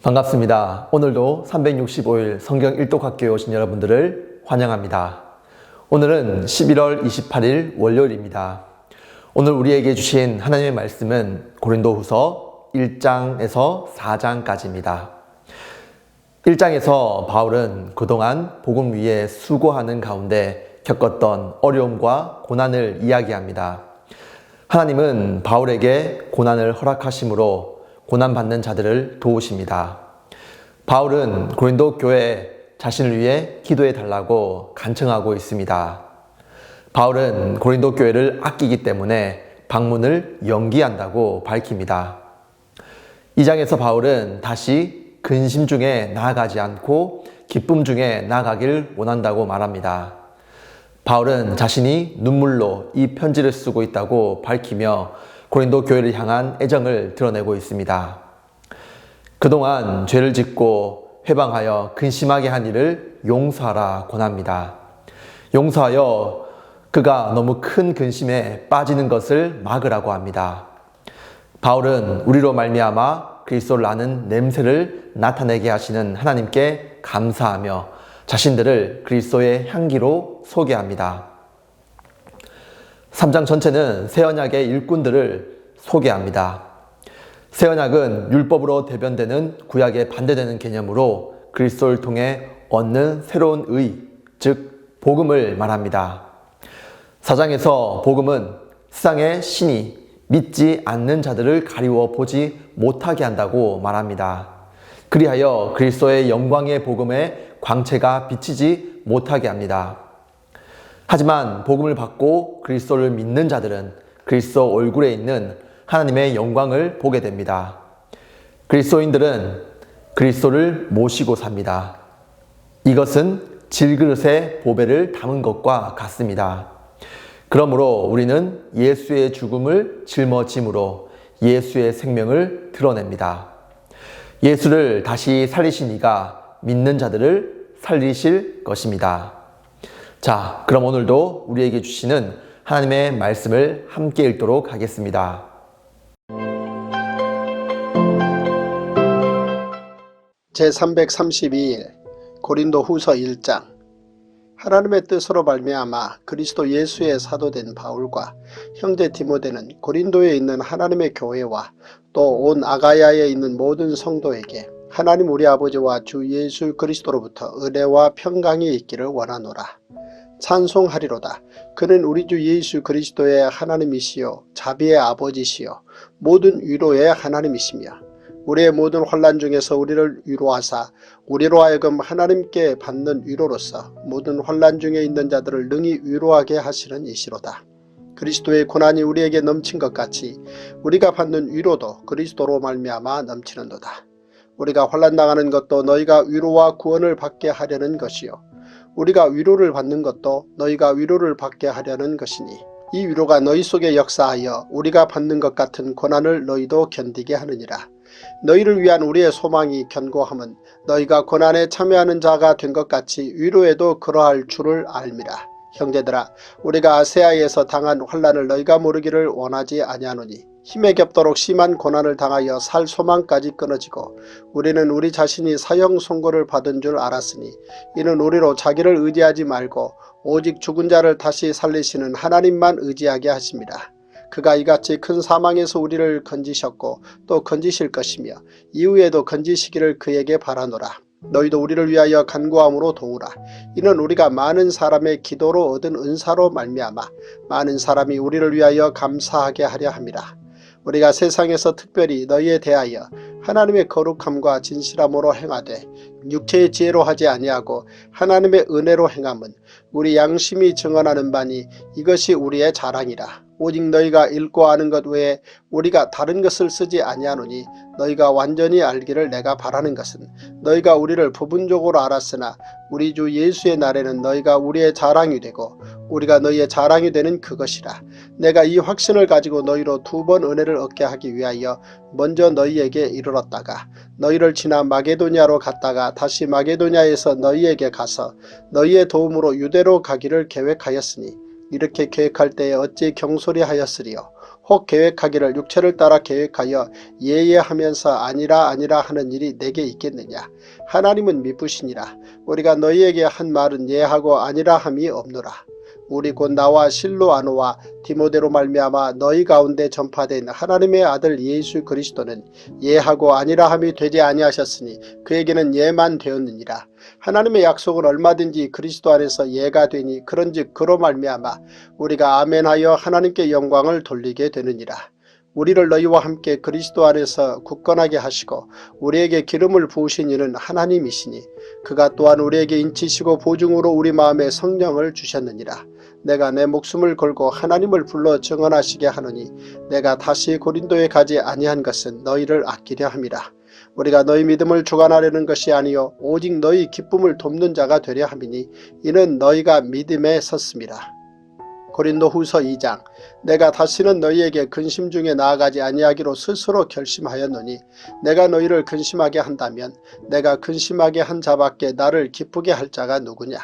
반갑습니다. 오늘도 365일 성경 일독학교에 오신 여러분들을 환영합니다. 오늘은 11월 28일 월요일입니다. 오늘 우리에게 주신 하나님의 말씀은 고린도후서 1장에서 4장까지입니다. 1장에서 바울은 그동안 복음 위에 수고하는 가운데 겪었던 어려움과 고난을 이야기합니다. 하나님은 바울에게 고난을 허락하심으로 고난받는 자들을 도우십니다. 바울은 고린도 교회에 자신을 위해 기도해 달라고 간청하고 있습니다. 바울은 고린도 교회를 아끼기 때문에 방문을 연기한다고 밝힙니다. 2장에서 바울은 다시 근심 중에 나아가지 않고 기쁨 중에 나아가길 원한다고 말합니다. 바울은 자신이 눈물로 이 편지를 쓰고 있다고 밝히며 고린도 교회를 향한 애정을 드러내고 있습니다. 그동안 죄를 짓고 회방하여 근심하게 한 일을 용서하라 권합니다. 용서하여 그가 너무 큰 근심에 빠지는 것을 막으라고 합니다. 바울은 우리로 말미암아 그리스도를 아는 냄새를 나타내게 하시는 하나님께 감사하며 자신들을 그리스도의 향기로 소개합니다. 3장 전체는 새 언약의 일꾼들을 소개합니다. 새 언약은 율법으로 대변되는 구약에 반대되는 개념으로 그리스도를 통해 얻는 새로운 의, 즉 복음을 말합니다. 4장에서 복음은 세상의 신이 믿지 않는 자들을 가리워 보지 못하게 한다고 말합니다. 그리하여 그리스도의 영광의 복음에 광채가 비치지 못하게 합니다. 하지만 복음을 받고 그리스도를 믿는 자들은 그리스도 얼굴에 있는 하나님의 영광을 보게 됩니다. 그리스도인들은 그리스도를 모시고 삽니다. 이것은 질그릇에 보배를 담은 것과 같습니다. 그러므로 우리는 예수의 죽음을 짊어짐으로 예수의 생명을 드러냅니다. 예수를 다시 살리신 이가 믿는 자들을 살리실 것입니다. 자, 그럼 오늘도 우리에게 주시는 하나님의 말씀을 함께 읽도록 하겠습니다. 제332일 고린도후서 1장. 하나님의 뜻으로 말미암아 그리스도 예수의 사도된 바울과 형제 디모데는 고린도에 있는 하나님의 교회와 또 온 아가야에 있는 모든 성도에게 하나님 우리 아버지와 주 예수 그리스도로부터 은혜와 평강이 있기를 원하노라. 찬송하리로다. 그는 우리 주 예수 그리스도의 하나님이시요 자비의 아버지시요 모든 위로의 하나님이시며 우리의 모든 환난 중에서 우리를 위로하사 우리로 하여금 하나님께 받는 위로로서 모든 환난 중에 있는 자들을 능히 위로하게 하시는 이시로다. 그리스도의 고난이 우리에게 넘친 것 같이 우리가 받는 위로도 그리스도로 말미암아 넘치는도다. 우리가 환난 당하는 것도 너희가 위로와 구원을 받게 하려는 것이요 우리가 위로를 받는 것도 너희가 위로를 받게 하려는 것이니 이 위로가 너희 속에 역사하여 우리가 받는 것 같은 고난을 너희도 견디게 하느니라. 너희를 위한 우리의 소망이 견고함은 너희가 고난에 참여하는 자가 된 것 같이 위로에도 그러할 줄을 알미라. 형제들아, 우리가 아세아에서 당한 환난을 너희가 모르기를 원하지 아니하노니 힘에 겹도록 심한 고난을 당하여 살 소망까지 끊어지고 우리는 우리 자신이 사형 선고를 받은 줄 알았으니 이는 우리로 자기를 의지하지 말고 오직 죽은 자를 다시 살리시는 하나님만 의지하게 하십니다. 그가 이같이 큰 사망에서 우리를 건지셨고 또 건지실 것이며 이후에도 건지시기를 그에게 바라노라. 너희도 우리를 위하여 간구함으로 도우라. 이는 우리가 많은 사람의 기도로 얻은 은사로 말미암아 많은 사람이 우리를 위하여 감사하게 하려 함이라. 우리가 세상에서 특별히 너희에 대하여 하나님의 거룩함과 진실함으로 행하되 육체의 지혜로 하지 아니하고 하나님의 은혜로 행함은 우리 양심이 증언하는 바니 이것이 우리의 자랑이라. 오직 너희가 읽고 아는 것 외에 우리가 다른 것을 쓰지 아니하노니 너희가 완전히 알기를 내가 바라는 것은 너희가 우리를 부분적으로 알았으나 우리 주 예수의 날에는 너희가 우리의 자랑이 되고 우리가 너희의 자랑이 되는 그것이라. 내가 이 확신을 가지고 너희로 2번 은혜를 얻게 하기 위하여 먼저 너희에게 이르렀다가 너희를 지나 마게도냐로 갔다가 다시 마게도냐에서 너희에게 가서 너희의 도움으로 유대로 가기를 계획하였으니 이렇게 계획할 때에 어찌 경솔히 하였으리요. 혹 계획하기를 육체를 따라 계획하여 예예하면서 아니라 아니라 하는 일이 내게 있겠느냐. 하나님은 미쁘시니라. 우리가 너희에게 한 말은 예하고 아니라 함이 없노라. 우리 곧 나와 실로아노와 디모데로 말미암아 너희 가운데 전파된 하나님의 아들 예수 그리스도는 예하고 아니라 함이 되지 아니하셨으니 그에게는 예만 되었느니라. 하나님의 약속은 얼마든지 그리스도 안에서 예가 되니 그런즉 그로 말미암아 우리가 아멘하여 하나님께 영광을 돌리게 되느니라. 우리를 너희와 함께 그리스도 안에서 굳건하게 하시고 우리에게 기름을 부으신 이는 하나님이시니 그가 또한 우리에게 인치시고 보증으로 우리 마음에 성령을 주셨느니라. 내가 내 목숨을 걸고 하나님을 불러 증언하시게 하노니 내가 다시 고린도에 가지 아니한 것은 너희를 아끼려 함이라. 우리가 너희 믿음을 주관하려는 것이 아니요 오직 너희 기쁨을 돕는 자가 되려 함이니 이는 너희가 믿음에 섰습니다. 고린도후서 2장. 내가 다시는 너희에게 근심 중에 나아가지 아니하기로 스스로 결심하였노니 내가 너희를 근심하게 한다면 내가 근심하게 한 자밖에 나를 기쁘게 할 자가 누구냐.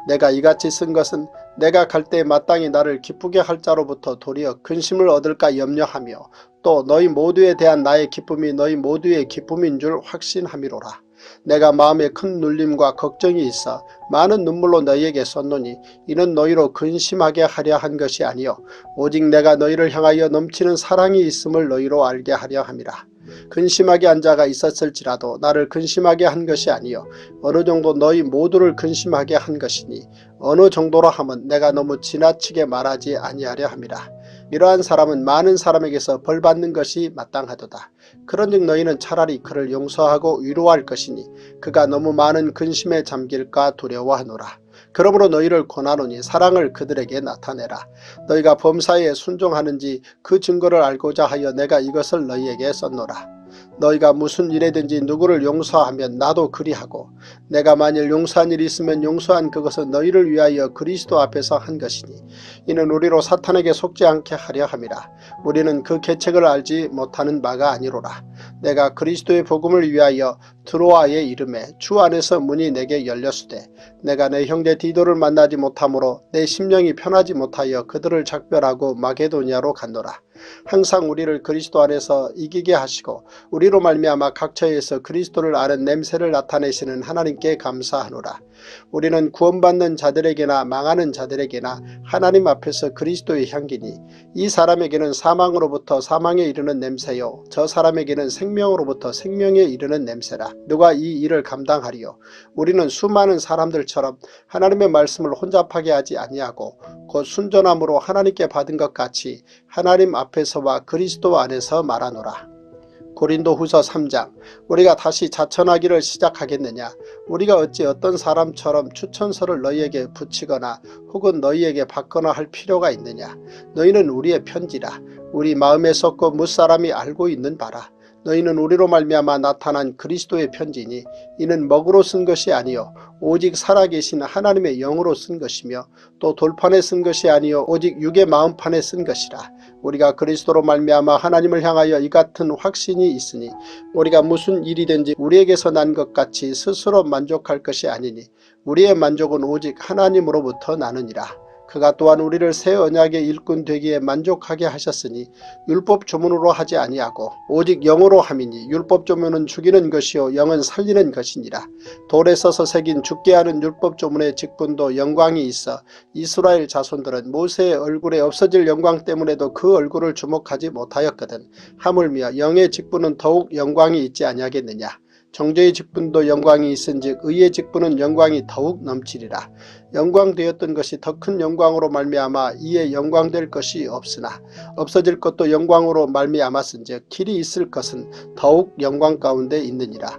내가 이같이 쓴 것은 내가 갈 때 마땅히 나를 기쁘게 할 자로부터 도리어 근심을 얻을까 염려하며 또 너희 모두에 대한 나의 기쁨이 너희 모두의 기쁨인 줄 확신함이로라. 내가 마음에 큰 눌림과 걱정이 있어 많은 눈물로 너희에게 썼노니 이는 너희로 근심하게 하려 한 것이 아니요 오직 내가 너희를 향하여 넘치는 사랑이 있음을 너희로 알게 하려 함이라. 근심하게 한 자가 있었을지라도 나를 근심하게 한 것이 아니요 어느 정도 너희 모두를 근심하게 한 것이니 어느 정도로 하면 내가 너무 지나치게 말하지 아니하려 함이라. 이러한 사람은 많은 사람에게서 벌받는 것이 마땅하도다. 그런즉 너희는 차라리 그를 용서하고 위로할 것이니 그가 너무 많은 근심에 잠길까 두려워하노라. 그러므로 너희를 권하노니 사랑을 그들에게 나타내라. 너희가 범사에 순종하는지 그 증거를 알고자 하여 내가 이것을 너희에게 썼노라. 너희가 무슨 일에든지 누구를 용서하면 나도 그리하고 내가 만일 용서한 일이 있으면 용서한 그것은 너희를 위하여 그리스도 앞에서 한 것이니 이는 우리로 사탄에게 속지 않게 하려 함이라. 우리는 그 계책을 알지 못하는 바가 아니로라. 내가 그리스도의 복음을 위하여 드로아에 이름에 주 안에서 문이 내게 열렸으되 내가 내 형제 디도를 만나지 못하므로 내 심령이 편하지 못하여 그들을 작별하고 마게도니아로 갔노라. 항상 우리를 그리스도 안에서 이기게 하시고 우리로 말미암아 각처에서 그리스도를 아는 냄새를 나타내시는 하나님께 감사하노라. 우리는 구원받는 자들에게나 망하는 자들에게나 하나님 앞에서 그리스도의 향기니 이 사람에게는 사망으로부터 사망에 이르는 냄새요 저 사람에게는 생명으로부터 생명에 이르는 냄새라. 누가 이 일을 감당하리요. 우리는 수많은 사람들처럼 하나님의 말씀을 혼잡하게 하지 아니하고 곧 순전함으로 하나님께 받은 것 같이 하나님 앞에서와 그리스도 안에서 말하노라. 고린도후서 3장. 우리가 다시 자천하기를 시작하겠느냐. 우리가 어찌 어떤 사람처럼 추천서를 너희에게 붙이거나 혹은 너희에게 받거나 할 필요가 있느냐. 너희는 우리의 편지라. 우리 마음에 썩고 무사람이 알고 있는 바라. 너희는 우리로 말미암아 나타난 그리스도의 편지니 이는 먹으로 쓴 것이 아니요 오직 살아계신 하나님의 영으로 쓴 것이며 또 돌판에 쓴 것이 아니요 오직 육의 마음판에 쓴 것이라. 우리가 그리스도로 말미암아 하나님을 향하여 이 같은 확신이 있으니 우리가 무슨 일이든지 우리에게서 난 것 같이 스스로 만족할 것이 아니니 우리의 만족은 오직 하나님으로부터 나느니라. 그가 또한 우리를 새 언약의 일꾼 되기에 만족하게 하셨으니 율법 조문으로 하지 아니하고 오직 영으로 함이니 율법 조문은 죽이는 것이요 영은 살리는 것이니라. 돌에 써서 새긴 죽게 하는 율법 조문의 직분도 영광이 있어 이스라엘 자손들은 모세의 얼굴에 없어질 영광 때문에도 그 얼굴을 주목하지 못하였거든. 하물며 영의 직분은 더욱 영광이 있지 아니하겠느냐. 정죄의 직분도 영광이 있은즉 의의 직분은 영광이 더욱 넘치리라. 영광되었던 것이 더 큰 영광으로 말미암아 이에 영광될 것이 없으나 없어질 것도 영광으로 말미암았은즉 길이 있을 것은 더욱 영광 가운데 있느니라.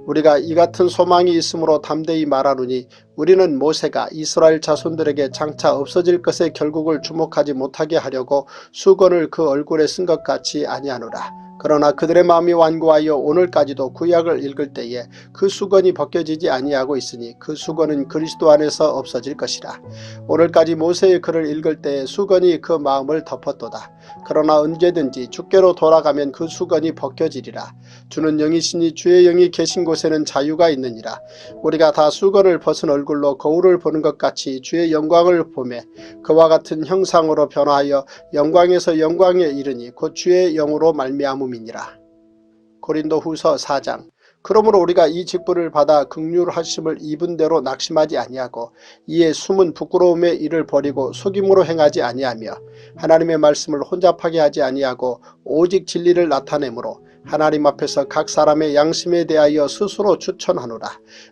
우리가 이 같은 소망이 있으므로 담대히 말하노니 우리는 모세가 이스라엘 자손들에게 장차 없어질 것의 결국을 주목하지 못하게 하려고 수건을 그 얼굴에 쓴 것 같이 아니하노라. 그러나 그들의 마음이 완고하여 오늘까지도 구약을 읽을 때에 그 수건이 벗겨지지 아니하고 있으니 그 수건은 그리스도 안에서 없어질 것이라. 오늘까지 모세의 글을 읽을 때에 수건이 그 마음을 덮었도다. 그러나 언제든지 주께로 돌아가면 그 수건이 벗겨지리라. 주는 영이시니 주의 영이 계신 곳에는 자유가 있느니라. 우리가 다 수건을 벗은 얼굴로 거울을 보는 것 같이 주의 영광을 보매 그와 같은 형상으로 변화하여 영광에서 영광에 이르니 곧 주의 영으로 말미암음이니라. 고린도후서 4장. 그러므로 우리가 이 직분을 받아 긍휼하심을 입은 대로 낙심하지 아니하고 이에 숨은 부끄러움의 일을 버리고 속임으로 행하지 아니하며 하나님의 말씀을 혼잡하게 하지 아니하고 오직 진리를 나타내므로 하나님 앞에서 각 사람의 양심에 대하여 스스로 추천하노라.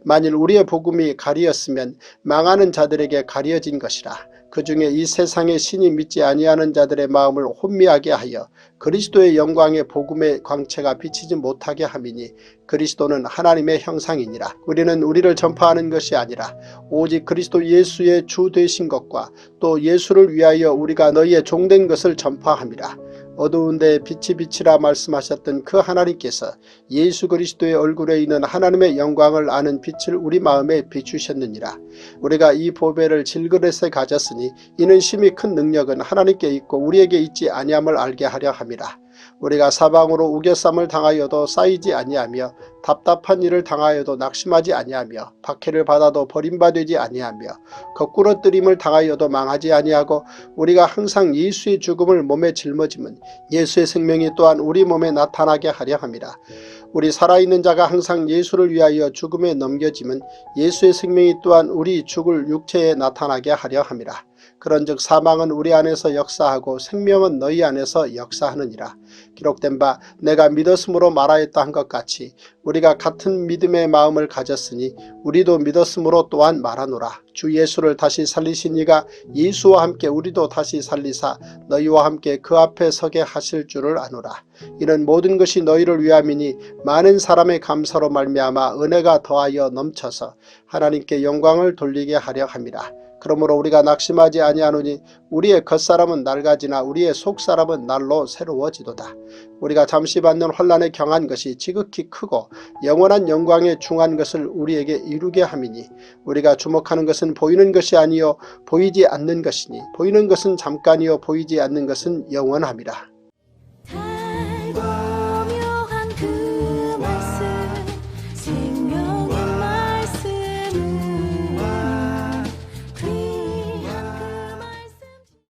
만일 우리의 복음이 가리었으면 망하는 자들에게 가려진 것이라. 그 중에 이 세상의 신이 믿지 아니하는 자들의 마음을 혼미하게 하여 그리스도의 영광의 복음의 광채가 비치지 못하게 함이니 그리스도는 하나님의 형상이니라. 우리는 우리를 전파하는 것이 아니라 오직 그리스도 예수의 주 되신 것과 또 예수를 위하여 우리가 너희의 종된 것을 전파함이라. 어두운 데에 빛이 비치라 말씀하셨던 그 하나님께서 예수 그리스도의 얼굴에 있는 하나님의 영광을 아는 빛을 우리 마음에 비추셨느니라. 우리가 이 보배를 질그릇에 가졌으니 이는 심히 큰 능력은 하나님께 있고 우리에게 있지 아니함을 알게 하려 함이라. 우리가 사방으로 우겨쌈을 당하여도 쌓이지 아니하며 답답한 일을 당하여도 낙심하지 아니하며 박해를 받아도 버림받지 아니하며 거꾸로 뜨림을 당하여도 망하지 아니하고 우리가 항상 예수의 죽음을 몸에 짊어지면 예수의 생명이 또한 우리 몸에 나타나게 하려 함이라. 우리 살아있는 자가 항상 예수를 위하여 죽음에 넘겨지면 예수의 생명이 또한 우리 죽을 육체에 나타나게 하려 함이라. 그런즉 사망은 우리 안에서 역사하고 생명은 너희 안에서 역사하느니라. 기록된 바 내가 믿었으므로 말하였다 한 것 같이 우리가 같은 믿음의 마음을 가졌으니 우리도 믿었으므로 또한 말하노라. 주 예수를 다시 살리신 이가 예수와 함께 우리도 다시 살리사 너희와 함께 그 앞에 서게 하실 줄을 아노라. 이는 모든 것이 너희를 위함이니 많은 사람의 감사로 말미암아 은혜가 더하여 넘쳐서 하나님께 영광을 돌리게 하려 함이라. 그러므로 우리가 낙심하지 아니하노니 우리의 겉사람은 낡아지나 우리의 속사람은 날로 새로워지도다. 우리가 잠시 받는 환난에 경한 것이 지극히 크고 영원한 영광에 중한 것을 우리에게 이루게 함이니 우리가 주목하는 것은 보이는 것이 아니요 보이지 않는 것이니 보이는 것은 잠깐이요 보이지 않는 것은 영원함이라.